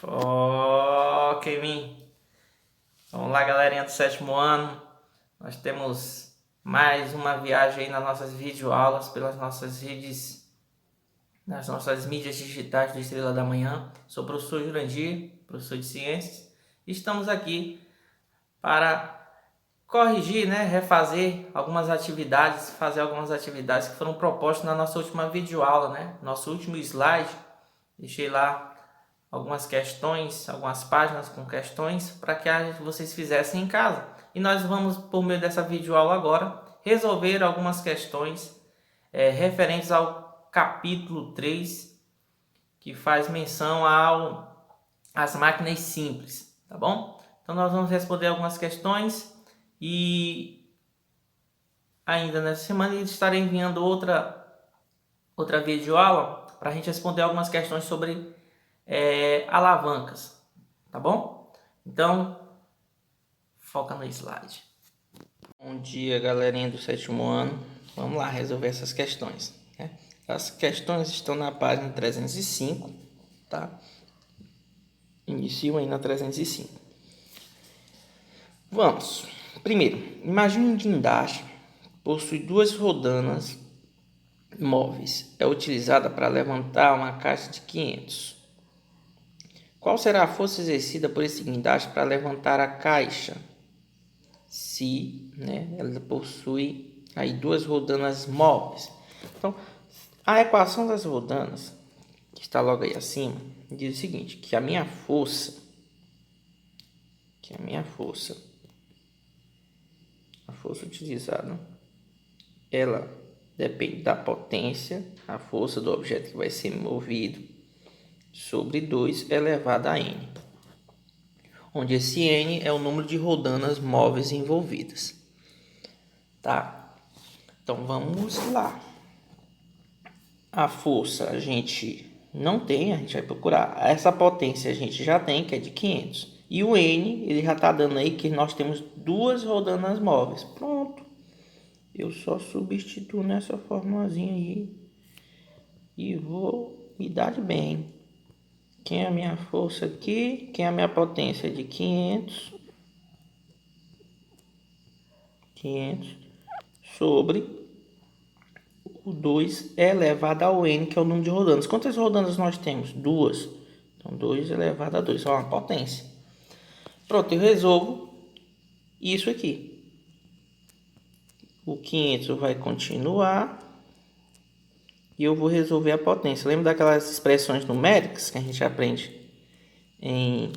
Ok, mim. Vamos lá, galerinha do sétimo ano. Nós temos mais uma viagem aí nas nossas videoaulas pelas nossas redes, nas nossas mídias digitais do Estrela da Manhã. Sou o professor Jurandir, professor de ciências. Estamos aqui para corrigir, refazer algumas atividades, fazer algumas atividades que foram propostas na nossa última videoaula, Nosso último slide, deixei lá algumas questões, algumas páginas com questões para que vocês fizessem em casa. E nós vamos, por meio dessa videoaula agora, resolver algumas questões referentes ao capítulo 3, que faz menção às máquinas simples, tá bom? Então nós vamos responder algumas questões e ainda nessa semana estarei enviando outra videoaula para a gente responder algumas questões sobre alavancas, tá bom? Então, foca no slide. Bom dia, galerinha do sétimo ano. Vamos lá resolver essas questões, As questões estão na página 305, tá? Inicio aí na 305. Vamos. Primeiro, imagine um guindaste possui duas rodanas móveis. É utilizada para levantar uma caixa de 500. Qual será a força exercida por esse guindaste para levantar a caixa? Se ela possui aí duas rodanas móveis. Então, a equação das rodanas, que está logo aí acima, diz o seguinte, que a minha força, a força utilizada, ela depende da potência, a força do objeto que vai ser movido, sobre 2 elevado a n, onde esse n é o número de rodanas móveis envolvidas. Tá? Então vamos lá. A força a gente não tem, a gente vai procurar. Essa potência a gente já tem, que é de 500. E o n, ele já está dando aí que nós temos duas rodanas móveis. Pronto. Eu só substituo nessa formulazinha aí e vou me dar de bem. Quem é a minha força aqui? Quem é a minha potência? De 500 sobre o 2 elevado ao n, que é o número de rodanas. Quantas rodanas nós temos? Duas. Então, 2 elevado a 2, é uma potência. Pronto, eu resolvo isso aqui. O 500 vai continuar e eu vou resolver a potência. Lembra daquelas expressões numéricas que a gente aprende em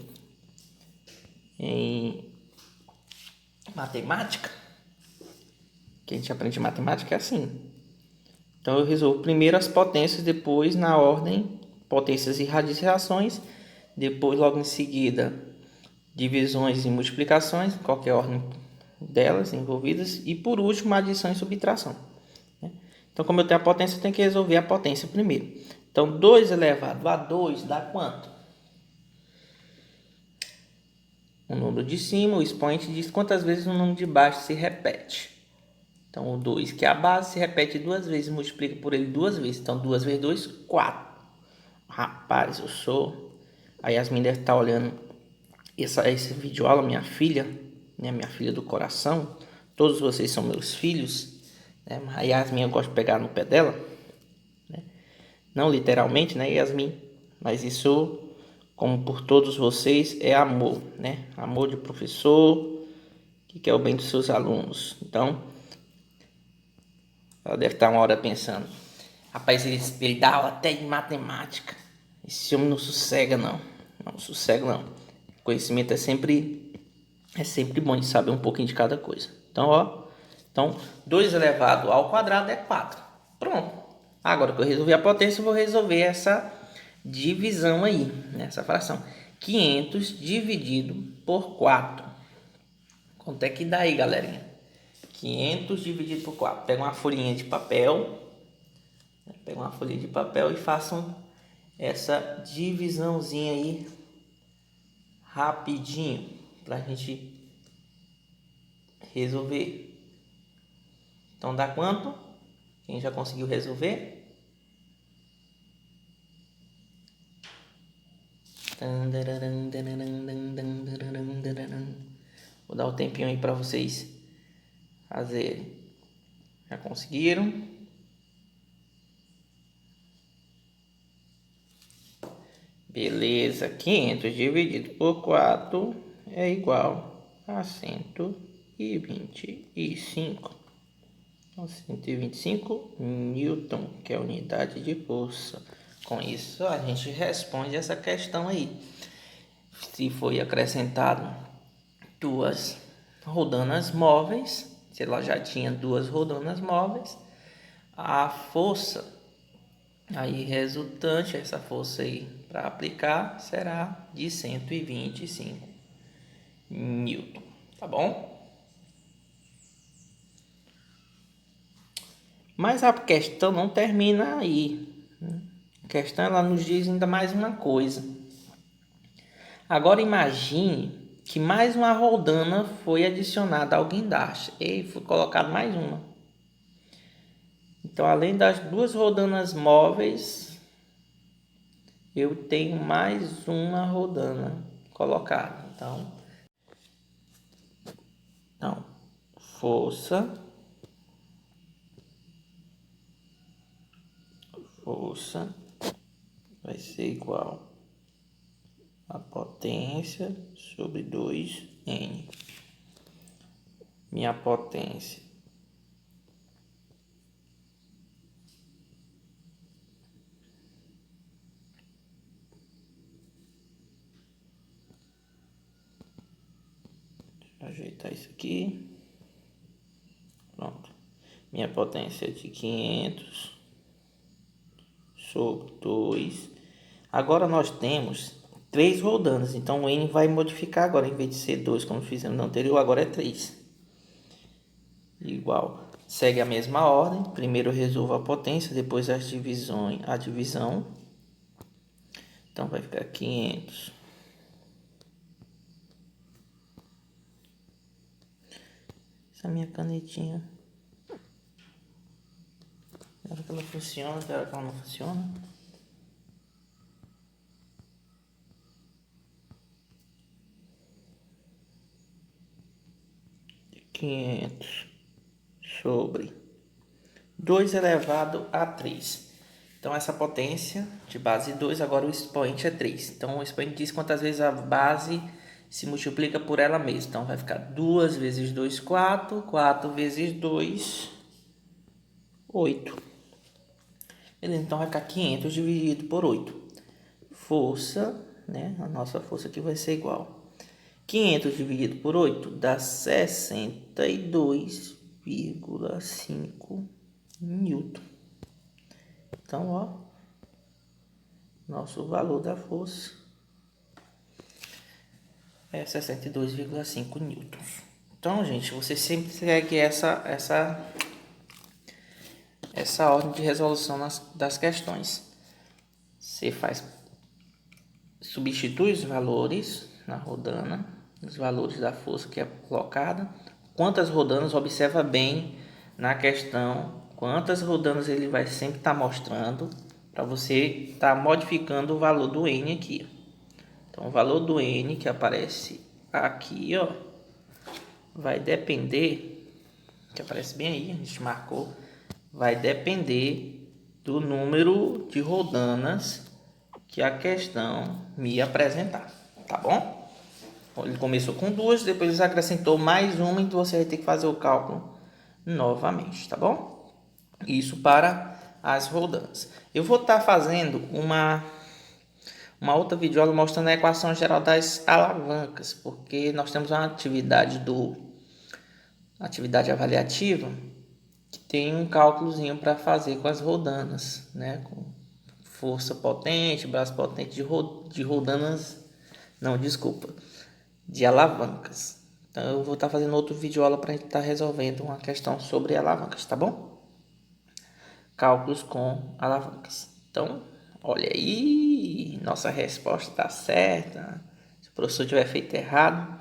matemática? Que a gente aprende em matemática é assim. Então eu resolvo primeiro as potências, depois na ordem potências e radiações, depois logo em seguida divisões e multiplicações, qualquer ordem delas envolvidas, e por último adição e subtração. Então como eu tenho a potência, eu tenho que resolver a potência primeiro. Então 2 elevado a 2 dá quanto? O número de cima, o expoente diz quantas vezes o número de baixo se repete. Então, o 2, que é a base, se repete duas vezes, multiplica por ele duas vezes. Então, 2 vezes 2, 4. Rapaz, eu sou... A Yasmin deve estar olhando esse vídeo aula, minha filha, minha filha do coração. Todos vocês são meus filhos. A Yasmin, eu gosto de pegar no pé dela. Não literalmente, Yasmin? Mas isso, como por todos vocês, é amor, Amor de professor que quer o bem dos seus alunos. Então, ela deve estar uma hora pensando, rapaz, ele dá aula até de matemática. Esse homem não sossega, não. Não sossega, não. Conhecimento é sempre bom de saber um pouquinho de cada coisa. Então, 2 elevado ao quadrado é 4. Pronto. Agora que eu resolvi a potência, eu vou resolver essa divisão aí, essa fração. 500 dividido por 4. Quanto é que dá aí, galerinha? 500 dividido por 4. Pega uma folhinha de papel. E façam essa divisãozinha aí rapidinho pra gente resolver. Então dá quanto? Quem já conseguiu resolver? Vou dar um tempinho aí para vocês fazerem. Já conseguiram? Beleza, 500 dividido por 4 é igual a 125. Então, 125 newton, que é a unidade de força. Com isso, a gente responde essa questão aí. Se foi acrescentado duas rodanas móveis, se ela já tinha duas rodanas móveis, a força aí resultante, essa força aí para aplicar, será de 125 newton, tá bom? Mas a questão não termina aí. A questão ela nos diz ainda mais uma coisa. Agora imagine que mais uma rodana foi adicionada ao guindaste e foi colocado mais uma. Então, além das duas rodanas móveis, eu tenho mais uma rodana colocada. Então força vai ser igual a potência sobre 2N. Minha potência ajeitar isso aqui. Pronto. Minha potência é de 500 sobre 2. Agora nós temos 3 rodanas. Então o N vai modificar agora. Em vez de ser 2, como fizemos no anterior, agora é 3. Igual. Segue a mesma ordem. Primeiro eu resolvo a potência, depois a divisão. Então vai ficar 500 essa minha canetinha, será que ela funciona? Será que ela não funciona? De 500 sobre 2 elevado a 3. Então essa potência de base 2, agora o expoente é 3. Então o expoente diz quantas vezes a base se multiplica por ela mesma. Então vai ficar 2 vezes 2, 4. 4 vezes 2, 8. Beleza, então vai ficar 500 dividido por 8. Força, né? A nossa força aqui vai ser igual. 500 dividido por 8 dá 62,5 newton. Então, ó, nosso valor da força é 62,5 newtons. Então, gente, você sempre segue essa ordem de resolução das questões. Você substitui os valores na rodana, os valores da força que é colocada. Quantas rodanas, observa bem na questão, quantas rodanas ele vai sempre estar mostrando, para você estar modificando o valor do N aqui. Então, o valor do N que aparece aqui, ó, vai depender, que aparece bem aí, a gente marcou, vai depender do número de rodanas que a questão me apresentar, tá bom? Ele começou com 2, depois acrescentou mais uma, então você vai ter que fazer o cálculo novamente, tá bom? Isso para as rodanas. Eu vou estar fazendo uma outra videoaula mostrando a equação geral das alavancas, porque nós temos uma atividade avaliativa que tem um cálculozinho para fazer com as rodanas, né? Com força potente, braço potente de rodanas, não, desculpa, de alavancas. Então eu vou estar fazendo outro vídeo aula para a gente estar resolvendo uma questão sobre alavancas, tá bom? Cálculos com alavancas. Então, olha aí, nossa resposta está certa. Se o professor tiver feito errado,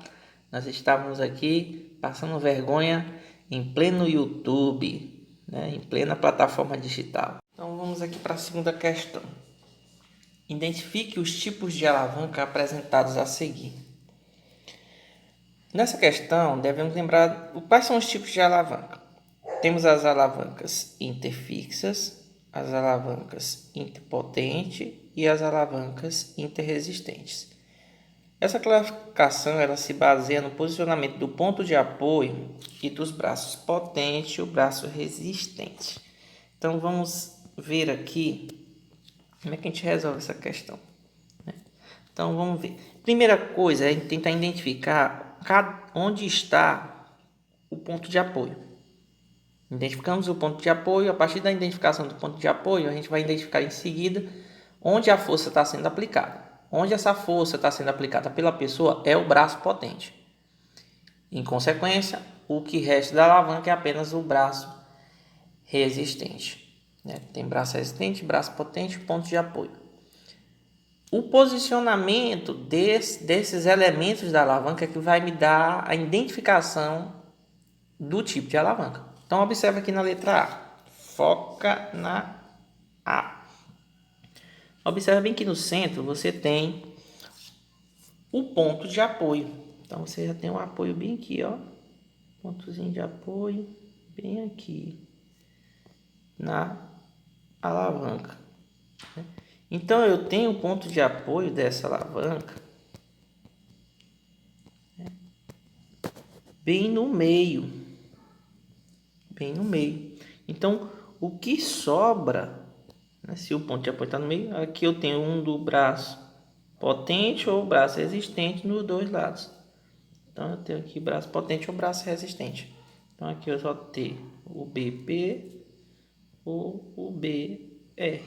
nós estávamos aqui passando vergonha em pleno YouTube, né? Em plena plataforma digital. Então vamos aqui para a segunda questão. Identifique os tipos de alavanca apresentados a seguir. Nessa questão, devemos lembrar quais são os tipos de alavanca. Temos as alavancas interfixas, as alavancas interpotentes e as alavancas interresistentes. Essa classificação ela se baseia no posicionamento do ponto de apoio e dos braços potente e o braço resistente. Então, vamos ver aqui como é que a gente resolve essa questão. Então, vamos ver. Primeira coisa é tentar identificar onde está o ponto de apoio. Identificamos o ponto de apoio. A partir da identificação do ponto de apoio, a gente vai identificar em seguida onde a força está sendo aplicada. Onde essa força está sendo aplicada pela pessoa é o braço potente. Em consequência, o que resta da alavanca é apenas o braço resistente. Tem braço resistente, braço potente e ponto de apoio. O posicionamento desses elementos da alavanca é que vai me dar a identificação do tipo de alavanca. Então, observa aqui na letra A. Foca na A. Observa bem que no centro você tem o ponto de apoio. Então, você já tem um apoio bem aqui, ó. Pontozinho de apoio bem aqui na alavanca. Então, eu tenho o ponto de apoio dessa alavanca bem no meio. Bem no meio. Então, o que sobra, se o ponto de apoio está no meio, aqui eu tenho um do braço potente ou braço resistente nos dois lados. Então, eu tenho aqui braço potente ou braço resistente. Então, aqui eu só tenho o BP ou o BR.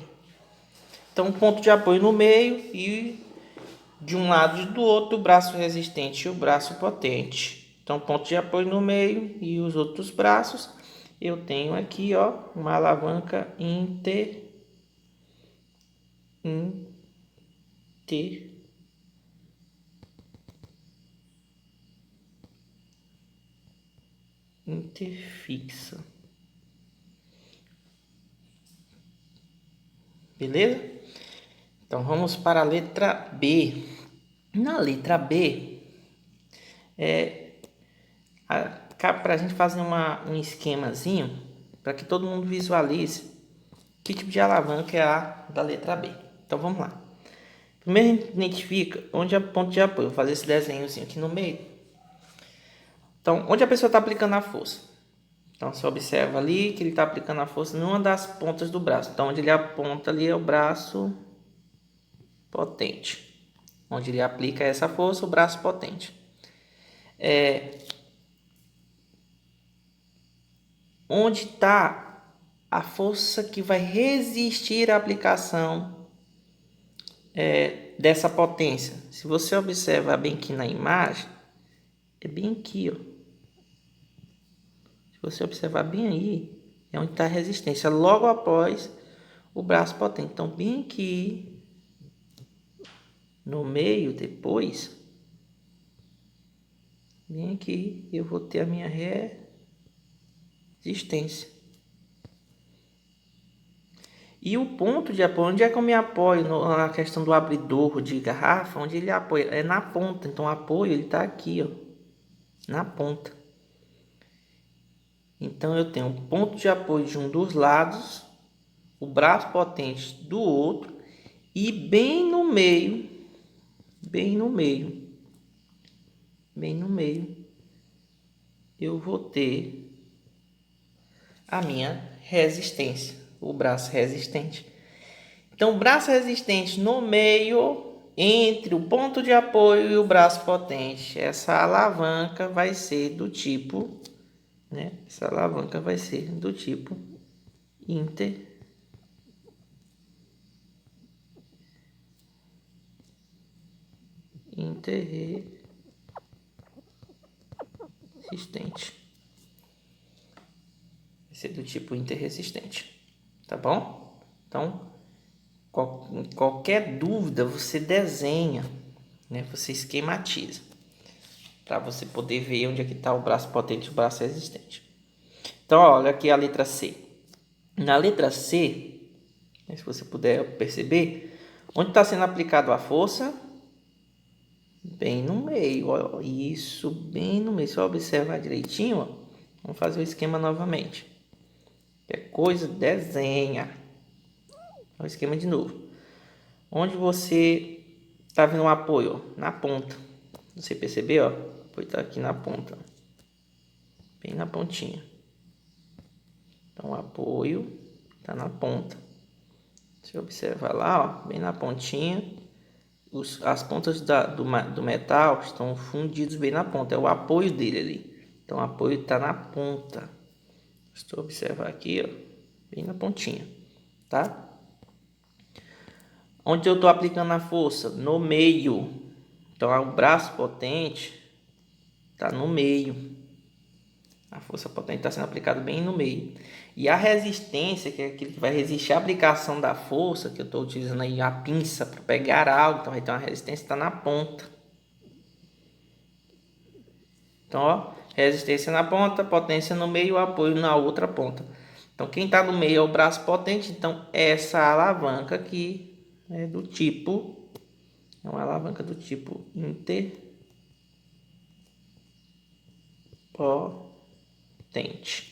Então, ponto de apoio no meio e de um lado e do outro o braço resistente e o braço potente. Então, ponto de apoio no meio e os outros braços. Eu tenho aqui, ó, uma alavanca interfixa. Beleza? Então, vamos para a letra B. Na letra B, para a gente fazer um esquemazinho, para que todo mundo visualize que tipo de alavanca é a da letra B. Então, vamos lá. Primeiro, a gente identifica onde é o ponto de apoio. Vou fazer esse desenhozinho aqui no meio. Então, onde a pessoa está aplicando a força? Então, você observa ali que ele está aplicando a força numa das pontas do braço. Então, onde ele aponta ali é o braço potente. Onde ele aplica essa força, o braço potente. Onde está a força que vai resistir à aplicação dessa potência? Se você observar bem aqui na imagem, é bem aqui, ó. Se você observar bem aí, é onde está a resistência, logo após o braço potente. Então, bem aqui no meio, depois, bem aqui, eu vou ter a minha resistência. E o ponto de apoio, onde é que eu me apoio na questão do abridor de garrafa? Onde ele apoia? É na ponta. Então, o apoio ele está aqui, ó, na ponta. Então, eu tenho um ponto de apoio de um dos lados, o braço potente do outro, e bem no meio, eu vou ter a minha resistência, o braço resistente. Então, o braço resistente no meio, entre o ponto de apoio e o braço potente. Essa alavanca vai ser do tipo, Essa alavanca vai ser do tipo interresistente. Vai ser do tipo interresistente, tá bom? Então, qualquer dúvida você desenha, você esquematiza, para você poder ver onde é que está o braço potente e o braço resistente. Então, olha aqui a letra C. Na letra C, se você puder perceber, Onde está sendo aplicado a força? Bem no meio, ó. Isso, bem no meio. Só observar direitinho, ó. Vamos fazer o esquema novamente. Qualquer coisa, desenha. O esquema de novo. Onde você está vendo o apoio? Ó, na ponta. Você percebeu? Ó? O apoio está aqui na ponta. Bem na pontinha. Então o apoio está na ponta. Você observa lá, ó, bem na pontinha. As pontas do metal estão fundidos bem na ponta. É o apoio dele ali. Então o apoio está na ponta. Estou observar aqui, ó, bem na pontinha, tá? Onde eu estou aplicando a força? No meio. Então o braço potente está no meio. A força potente está sendo aplicada bem no meio. E a resistência, que é aquilo que vai resistir à aplicação da força, que eu estou utilizando aí a pinça para pegar algo, então vai ter uma resistência, está na ponta. Então, ó, resistência na ponta, potência no meio, apoio na outra ponta. Então, quem está no meio é o braço potente. Então, essa alavanca aqui é do tipo, é uma alavanca do tipo interpotente.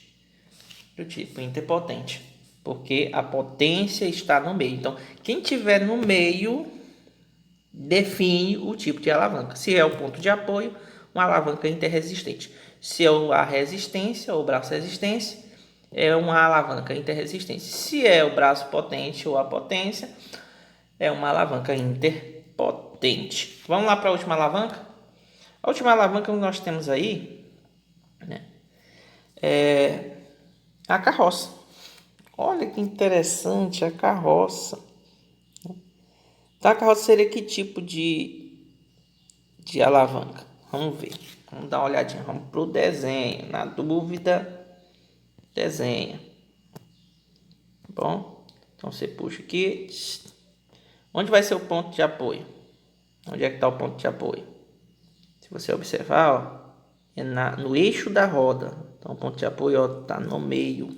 Do tipo interpotente, porque a potência está no meio. Então, quem tiver no meio define o tipo de alavanca. Se é o ponto de apoio, uma alavanca interresistente. Se é a resistência ou o braço resistência, é uma alavanca interresistência. Se é o braço potente ou a potência, é uma alavanca interpotente. Vamos lá para a última alavanca? A última alavanca que nós temos aí, né, é a carroça. Olha que interessante a carroça. Então, a carroça seria que tipo de alavanca? Vamos ver. Vamos dar uma olhadinha. Vamos para o desenho. Na dúvida, desenha. Tá bom? Então, você puxa aqui. Onde vai ser o ponto de apoio? Onde é que está o ponto de apoio? Se você observar, ó, é no eixo da roda. Então, o ponto de apoio está no meio.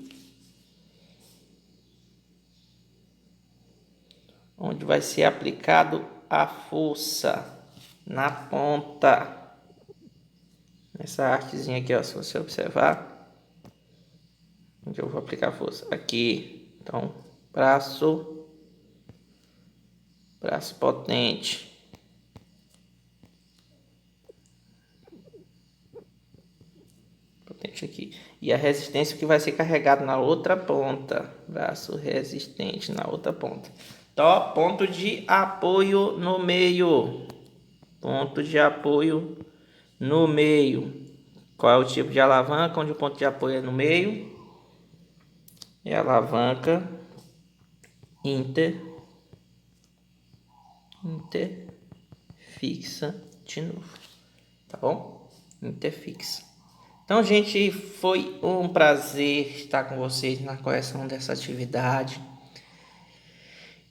Onde vai ser aplicado a força? Na ponta. Nessa artezinha aqui, ó, se você observar, onde eu vou aplicar a força? Aqui. Então, braço potente. Potente aqui. E a resistência que vai ser carregado na outra ponta. Braço resistente na outra ponta. Então, ponto de apoio no meio. Ponto de apoio no meio. Qual é o tipo de alavanca onde o ponto de apoio é no meio? É a alavanca interfixa de novo. Tá bom? Interfixa. Então, gente, foi um prazer estar com vocês na correção dessa atividade.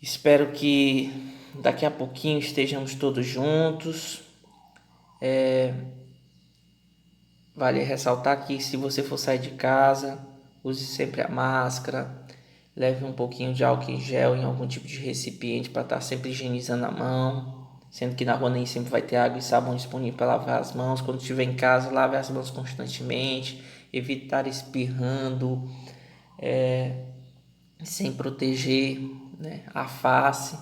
Espero que daqui a pouquinho estejamos todos juntos. Vale ressaltar que se você for sair de casa, use sempre a máscara, leve um pouquinho de álcool em gel em algum tipo de recipiente para estar sempre higienizando a mão, sendo que na rua nem sempre vai ter água e sabão disponível para lavar as mãos. Quando estiver em casa, lave as mãos constantemente, evitar espirrando, sem proteger, né, a face.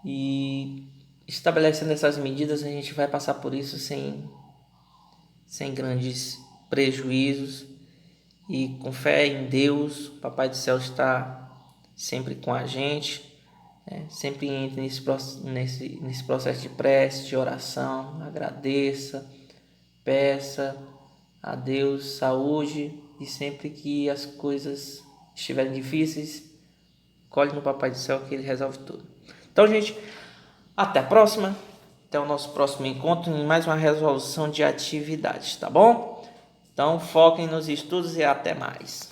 E estabelecendo essas medidas, a gente vai passar por isso sem grandes prejuízos, e com fé em Deus, o Papai do Céu está sempre com a gente, né? Sempre entre nesse processo de prece, de oração, agradeça, peça a Deus saúde, e sempre que as coisas estiverem difíceis, colhe no Papai do Céu que Ele resolve tudo. Então, gente, até a próxima. Até o nosso próximo encontro em mais uma resolução de atividades, tá bom? Então, foquem nos estudos e até mais.